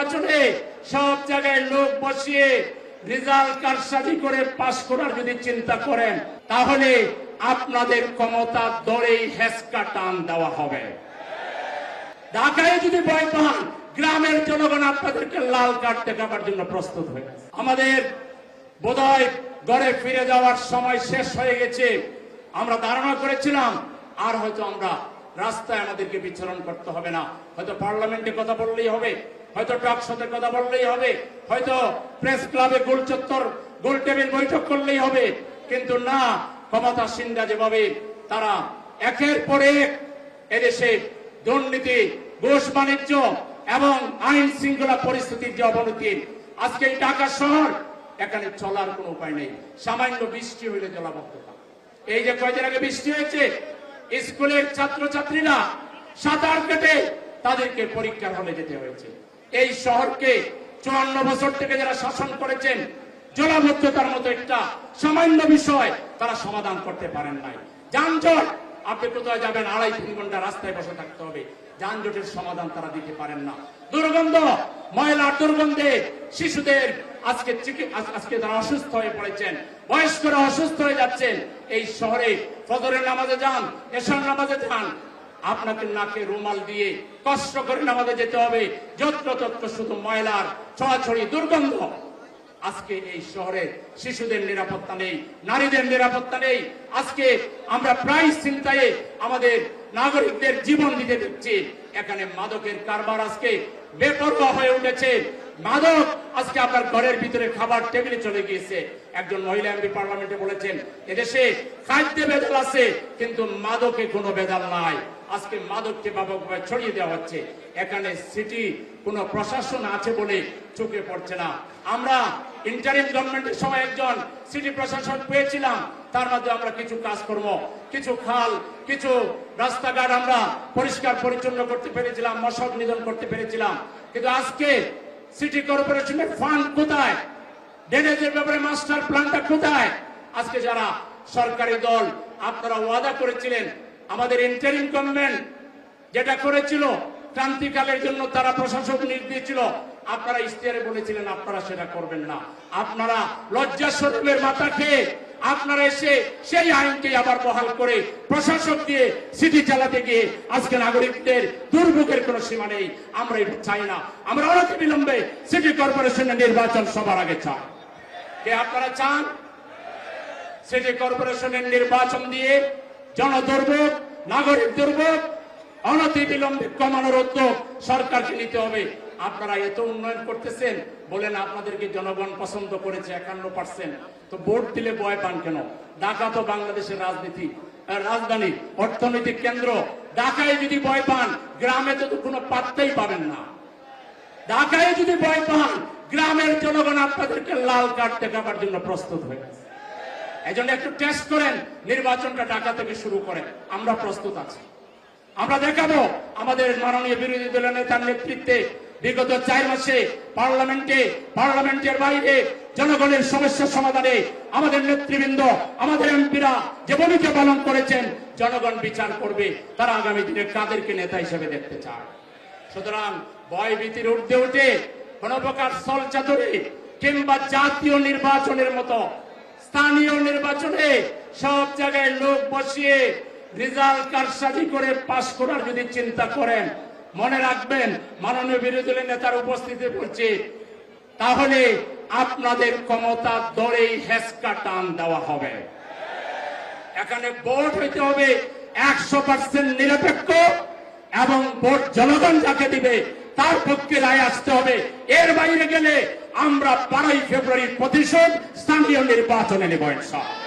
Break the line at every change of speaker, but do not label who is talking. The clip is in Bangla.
নির্বাচনে সব জায়গায় লোক বসিয়ে রেজাল্ট কারসাজি করে পাশ করার যদি চিন্তা করেন, তাহলে আপনাদের ক্ষমতা দরেই হেসকা টান দেওয়া হবে। ঢাকায় যদি ভয় পান, গ্রামের জনগণ আপনাদেরকে লাল কার্ড দেখাবার জন্য প্রস্তুত হয়ে গেছে। আমাদের বোধহয় ঘরে ফিরে যাওয়ার সময় শেষ হয়ে গেছে। আমরা ধারণা করেছিলাম আর হয়তো আমরা রাস্তায় আমাদেরকে বিচরণ করতে হবে না, হয়তো পার্লামেন্টে কথা বললেই হবে, হয়তো টক শোতে কথা বললেই হবে, হয়তো প্রেস ক্লাবে গোল চত্বর গোল টেবিল বৈঠক করলেই হবে। কিন্তু না, ক্ষমতাসীনরা যেভাবে তারা একের পর এক এদেশে দুর্নীতি, ঘুষ বাণিজ্য এবং আইন শৃঙ্খলা পরিস্থিতির যে অবনতি, আজকে এই ঢাকা শহর এখানে চলার কোনো উপায় নেই। সামান্য বৃষ্টি হইলে জলাবদ্ধতা। এই যে কয়েকদিন আগে বৃষ্টি হয়েছে, স্কুলের ছাত্রছাত্রীরা সাঁতার কেটে তাদেরকে পরীক্ষার হলে যেতে হয়েছে। এই শহরকে 54 বছর থেকে যারা শাসন করেছেন, জলাবদ্ধতার মতো একটা সামান্য বিষয় তারা সমাধান করতে পারেন নাই। যানজট, আপনি কোথায় যাবেন 2.5-3 ঘন্টা রাস্তায় বসে থাকতে হবে, যানজটের সমাধান তারা দিতে পারেন না। দুর্গন্ধ, ময়লার দুর্গন্ধে শিশুদের আজকে তারা অসুস্থ হয়ে পড়েছেন, বয়স্করা অসুস্থ হয়ে যাচ্ছেন। এই শহরে ফজরের নামাজে যান, এশার নামাজে যান, আপনাকে নাকে রুমাল দিয়ে কষ্ট করে নামাজে যেতে হবে। যত্রতত্র শুধু ময়লার ছড়াছড়ি, দুর্গন্ধ। আজকে এই শহরে শিশুদের নিরাপত্তা নেই, নারীদের নিরাপত্তা নেই। আজকে আমরা প্রায় চিন্তায় আমাদের নাগরিকদের জীবন দিতে দিচ্ছি। এখানে মাদকের কারবার আজকে বেপরোয়া হয়ে উঠেছে। মাদক আজকে আপনার ঘরের ভিতরে খাবার টেবিলে চলে গিয়েছে। একজন মহিলা এমপি পার্লামেন্টে বলেছেন, এদেশে খাদ্যে ভেজাল আছে কিন্তু মাদকে কোনো ভেজাল নাই। আজকে মাদককে ব্যাপকভাবে ছড়িয়ে দেওয়া হচ্ছে। এখানে সিটি কোনো প্রশাসন আছে বলে চোখে পড়ছে না। আমরা ইন্টারিম গভর্নমেন্টের সময় একজন সিটি প্রশাসন পেয়েছিলাম, তার মধ্যে আমরা কিছু কাজকর্ম, কিছু খাল, কিছু রাস্তাঘাট আমরা পরিষ্কার পরিচ্ছন্ন করতে পেরেছিলাম, মশক নিধন করতে পেরেছিলাম। কিন্তু আজকে সিটি কর্পোরেশনের ফান্ড কোথায়? ড্রেনেজের ব্যাপারে মাস্টার প্ল্যানটা কোথায়? আজকে যারা সরকারি দল আপনারা ওয়াদা করেছিলেন, আমাদের ইন্টারিম গভর্নমেন্ট যেটা করেছিল ক্রান্তিকালের জন্য তারা প্রশাসক নিয়োগ দিয়েছিল, আপনারা ইশতেহারে বলেছিলেন আপনারা সেটা করবেন না। আপনারা লজ্জা শরমের মাথা খেয়ে আপনারা এসে সেই আইনকে আবার বহাল করে প্রশাসক দিয়ে সিটি চালাতে গিয়ে আজকে নাগরিকদের দুর্ভোগের কোনো সীমা নেই। আমরা এটা চাই না। আমরা অনতি বিলম্বে সিটি কর্পোরেশনের নির্বাচন সবার আগে চাই। কে আপনারা চান? সিটি কর্পোরেশনের নির্বাচন দিয়ে জনদুর্ভোগ, নাগরিক দুর্ভোগ অনতি বিলম্বে কমানোর উদ্যোগ সরকারকে নিতে হবে। আপনারা এত উন্নয়ন করতেছেন, বলেন আপনাদেরকে জনগণ পছন্দ করেছে 51%, তো ভোট দিলে ভয় পান কেন? ঢাকা তো বাংলাদেশের রাজধানী, অর্থনৈতিক কেন্দ্র। ঢাকায় যদি ভয় পান, গ্রামে তো কোনো পাত্তাই পাবেন না। ঢাকায় যদি ভয় পান, গ্রামের জনগণ আপনাদেরকে লাল কার্ড দেখাবার জন্য প্রস্তুত হয়ে গেছে। এই জন্য একটু টেস্ট করেন, নির্বাচনটা ঢাকা থেকে শুরু করেন। আমরা প্রস্তুত আছি। আমরা দেখাবো আমাদের মাননীয় বিরোধী দলের নেতার নেতৃত্বে বিগত 4 মাসে পার্লামেন্টের বাইরে জনগণের সমস্যা সমাধানে আমাদের নেতৃবৃন্দ, আমাদের এমপিরা যে ভূমিকা পালন করেছেন, জনগণ বিচার করবে তারা আগামী দিনে কাদেরকে নেতা হিসেবে দেখতে চায়। সুতরাং ভয় ভীতির ঊর্ধ্বে উঠে কোন প্রকার ছলচাতুরি কিংবা জাতীয় নির্বাচনের মতো স্থানীয় নির্বাচনে সব জায়গায় লোক বসিয়ে রেজাল্ট কারসাজি করে পাশ করার যদি চিন্তা করেন, মনে রাখবেন মাননীয় বিরোধী দলের নেতার উপস্থিতি বলছে, তাহলে আপনাদের ক্ষমতা দরেই হেসকা টান দেওয়া হবে। এখানে ভোট হইতে হবে 100% নিরপেক্ষ এবং ভোট জনগণ যাকে দিবে তার পক্ষে রায় আসতে হবে। এর বাইরে গেলে আমরা 12 ফেব্রুয়ারির প্রতিশোধ স্থানীয় নির্বাচনে নেব ইনশাআল্লাহ।